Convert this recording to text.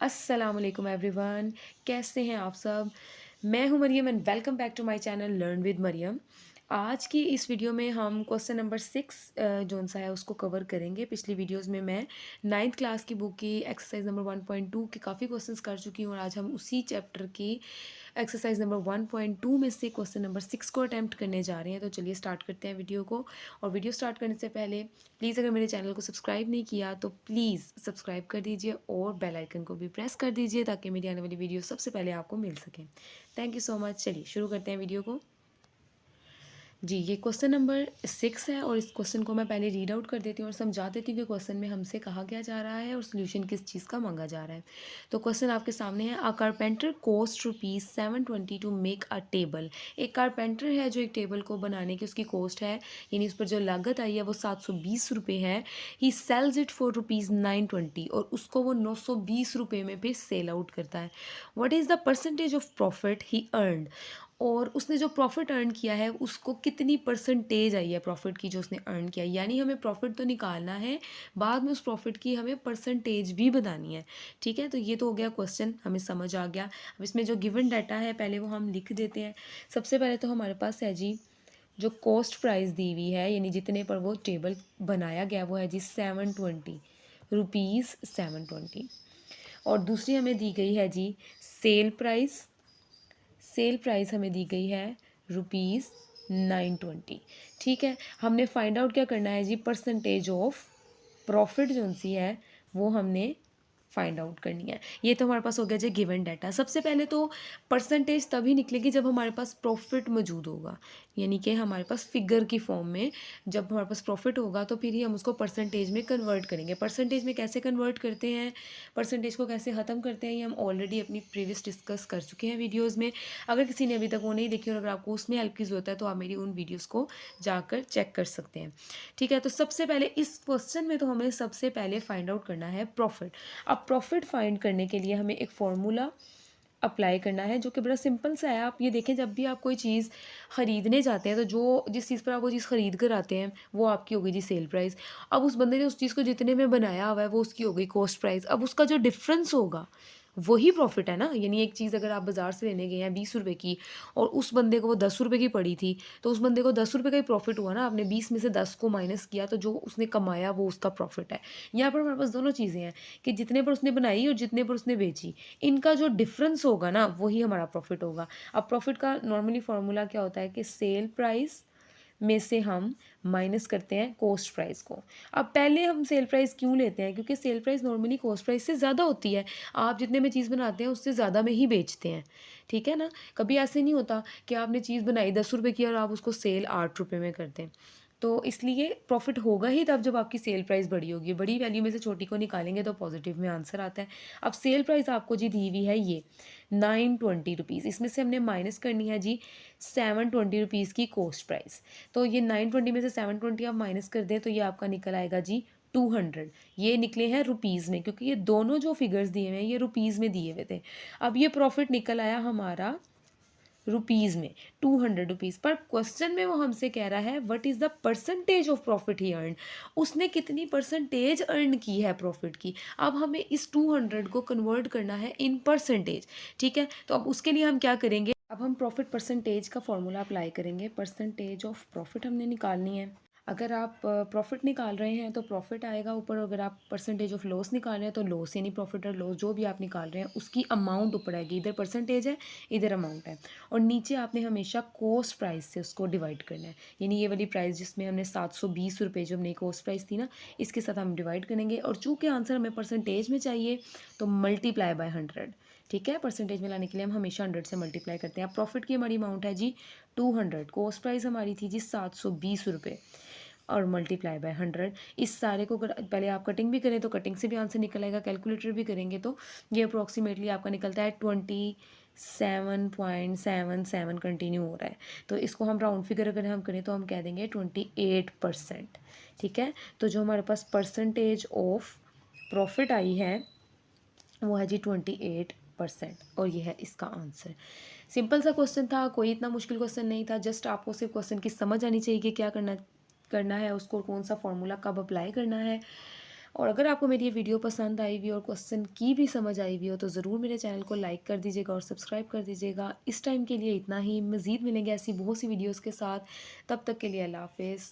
अस्सलाम वालेकुम एवरीवन। कैसे हैं आप सब? मैं हूं Mariam and welcome back to my channel learn with Mariam. आज की इस वीडियो में हम क्वेश्चन नंबर 6 जोन सा है उसको कवर करेंगे। पिछली वीडियोस में मैं 9th क्लास की बुक की एक्सरसाइज नंबर 1.2 के काफ़ी क्वेश्चंस कर चुकी हूँ और आज हम उसी चैप्टर की एक्सरसाइज नंबर 1.2 में से क्वेश्चन नंबर 6 को अटैम्प्ट करने जा रहे हैं। तो चलिए स्टार्ट करते हैं वीडियो को। और वीडियो स्टार्ट करने से पहले प्लीज़ अगर मेरे चैनल को सब्सक्राइब नहीं किया तो प्लीज़ सब्सक्राइब कर दीजिए और बेल आइकन को भी प्रेस कर दीजिए ताकि मेरी आने वाली वीडियो सबसे पहले आपको मिल सके। Thank you so much. चलिए शुरू करते हैं वीडियो को। जी, ये क्वेश्चन नंबर 6 है और इस क्वेश्चन को मैं पहले रीड आउट कर देती हूँ और समझा देती हूँ कि क्वेश्चन में हमसे कहा क्या जा रहा है और सोल्यूशन किस चीज़ का मांगा जा रहा है। तो क्वेश्चन आपके सामने है, a carpenter cost rupees 720 to make a table. एक कारपेंटर है जो एक टेबल को बनाने की उसकी कॉस्ट है, यानी उस पर जो लागत आई है वो 720 रुपये है। ही सेल्स इट फॉर रुपीज़ 920 और उसको वो 920 रुपये में फिर सेल आउट करता है। What is the percentage of profit he earned. और उसने जो प्रॉफिट अर्न किया है उसको कितनी परसेंटेज आई है प्रॉफिट की जो उसने अर्न किया है, यानी हमें प्रॉफिट तो निकालना है, बाद में उस प्रॉफिट की हमें परसेंटेज भी बतानी है। ठीक है, तो ये तो हो गया क्वेश्चन, हमें समझ आ गया। अब इसमें जो गिवन डाटा है पहले वो हम लिख देते हैं। सबसे पहले तो हमारे पास है जी जो कॉस्ट प्राइस दी हुई है, यानी जितने पर वो टेबल बनाया गया वो है जी 720 रुपीज़ 720। और दूसरी हमें दी गई है जी सेल प्राइस। सेल प्राइस हमें दी गई है रुपीज़ 920। ठीक है, हमने फाइंड आउट क्या करना है जी, परसेंटेज ऑफ प्रॉफिट जो सी है वो हमने फाइंड आउट करनी है। ये तो हमारे पास हो गया जी गिवन डाटा। सबसे पहले तो परसेंटेज तभी निकलेगी जब हमारे पास प्रॉफिट मौजूद होगा, यानी कि हमारे पास फिगर की फॉर्म में जब हमारे पास प्रॉफिट होगा तो फिर ही हम उसको परसेंटेज में कन्वर्ट करेंगे। परसेंटेज में कैसे कन्वर्ट करते हैं, परसेंटेज को कैसे ख़त्म करते हैं, ये हम ऑलरेडी अपनी प्रीवियस डिस्कस कर चुके हैं वीडियोज़ में। अगर किसी ने अभी तक वो नहीं देखी और अगर आपको उसमें हेल्प की ज़रूरत है तो आप मेरी उन वीडियोज़ को जाकर चेक कर सकते हैं। ठीक है, तो सबसे पहले इस क्वेश्चन में तो हमें सबसे पहले फाइंड आउट करना है प्रॉफिट। अब प्रॉफिट फाइंड करने के लिए हमें एक फॉर्मूला अप्लाई करना है जो कि बड़ा सिंपल सा है। आप ये देखें, जब भी आप कोई चीज़ ख़रीदने जाते हैं तो जो जिस चीज़ पर आप वो चीज़ ख़रीद कर आते हैं वो आपकी हो गई जी सेल प्राइस। अब उस बंदे ने उस चीज़ को जितने में बनाया हुआ है वो उसकी हो गई कॉस्ट प्राइस। अब उसका जो डिफरेंस होगा वही प्रॉफिट है ना, यानी एक चीज़ अगर आप बाज़ार से लेने गए हैं 20 रुपए की और उस बंदे को वो 10 रुपए की पड़ी थी, तो उस बंदे को 10 रुपए का ही प्रॉफिट हुआ ना। आपने 20 में से 10 को माइनस किया तो जो उसने कमाया वो उसका प्रॉफिट है। यहाँ पर हमारे पास दोनों चीज़ें हैं कि जितने पर उसने बनाई और जितने पर उसने बेची, इनका जो डिफरेंस होगा ना वही हमारा प्रॉफिट होगा। अब प्रॉफिट का नॉर्मली फार्मूला क्या होता है कि सेल प्राइस में से हम माइनस करते हैं कॉस्ट प्राइस को। अब पहले हम सेल प्राइस क्यों लेते हैं, क्योंकि sale price normally cost price से ज़्यादा होती है। आप जितने में चीज़ बनाते हैं उससे ज़्यादा में ही बेचते हैं। ठीक है ना, कभी ऐसे नहीं होता कि आपने चीज़ बनाई 10 रुपए की और आप उसको सेल 8 रुपए में कर दें। तो इसलिए प्रॉफिट होगा ही तब जब आपकी सेल प्राइस बड़ी होगी। बड़ी वैल्यू में से छोटी को निकालेंगे तो पॉजिटिव में आंसर आता है। अब सेल प्राइस आपको जी दी हुई है ये 920 रुपीज़, इसमें से हमने माइनस करनी है जी 720 रुपीज़ की कॉस्ट प्राइस। तो ये 920 में से 720 आप माइनस कर दें तो ये आपका निकल आएगा जी 200। ये निकले हैं रुपीज़ में, क्योंकि ये दोनों जो फिगर्स दिए हुए हैं ये रुपीज़ में दिए हुए थे। अब ये प्रॉफिट निकल आया हमारा रुपीज़ में 200 रुपीज़। पर क्वेश्चन में वो हमसे कह रहा है what is the percentage of profit he earn. उसने कितनी परसेंटेज अर्न की है प्रॉफिट की। अब हमें इस 200 को कन्वर्ट करना है इन परसेंटेज। ठीक है, तो अब उसके लिए हम क्या करेंगे, अब हम प्रॉफिट परसेंटेज का फॉर्मूला अप्लाई करेंगे। परसेंटेज ऑफ प्रॉफिट हमने निकालनी है। अगर आप प्रॉफिट निकाल रहे हैं तो प्रॉफिट आएगा ऊपर, अगर आप परसेंटेज ऑफ लॉस निकाल रहे हैं तो लॉस, यानी प्रॉफिट और लॉस जो भी आप निकाल रहे हैं उसकी अमाउंट ऊपर आएगी। इधर परसेंटेज है, इधर अमाउंट है। और नीचे आपने हमेशा कॉस्ट प्राइस से उसको डिवाइड करना है, यानी ये वाली प्राइस जिसमें हमने 720 रुपये जो हमने कॉस्ट प्राइस थी ना, इसके साथ हम डिवाइड करेंगे। और चूँकि आंसर हमें परसेंटेज में चाहिए तो मल्टीप्लाई बाय 100। ठीक है, परसेंटेज में लाने के लिए हम हमेशा 100 से मल्टीप्लाई करते हैं। अब प्रॉफिट की हमारी अमाउंट है जी 200, कॉस्ट प्राइस हमारी थी जी 720 रुपये और मल्टीप्लाई बाय 100। इस सारे को पहले आप कटिंग भी करें तो कटिंग से भी आंसर निकल आएगा, कैलकुलेटर भी करेंगे तो ये अप्रॉक्सीमेटली आपका निकलता है 27.77 कंटिन्यू हो रहा है। तो इसको हम राउंड फिगर अगर हम करें तो हम कह देंगे 28%। ठीक है, तो जो हमारे पास परसेंटेज ऑफ प्रॉफिट आई है वो है जी 28%, और ये है इसका आंसर। सिंपल सा क्वेश्चन था, कोई इतना मुश्किल क्वेश्चन नहीं था। जस्ट आपको सिर्फ क्वेश्चन की समझ आनी चाहिए कि क्या करना करना है उसको, कौन सा फॉर्मूला कब अप्लाई करना है। और अगर आपको मेरी ये वीडियो पसंद आई हुई और क्वेश्चन की भी समझ आई हुई हो तो ज़रूर मेरे चैनल को लाइक कर दीजिएगा और सब्सक्राइब कर दीजिएगा। इस टाइम के लिए इतना ही, मज़ीद मिलेंगे ऐसी बहुत सी वीडियोज़ के साथ। तब तक के लिए अल्लाह हाफ़िज़।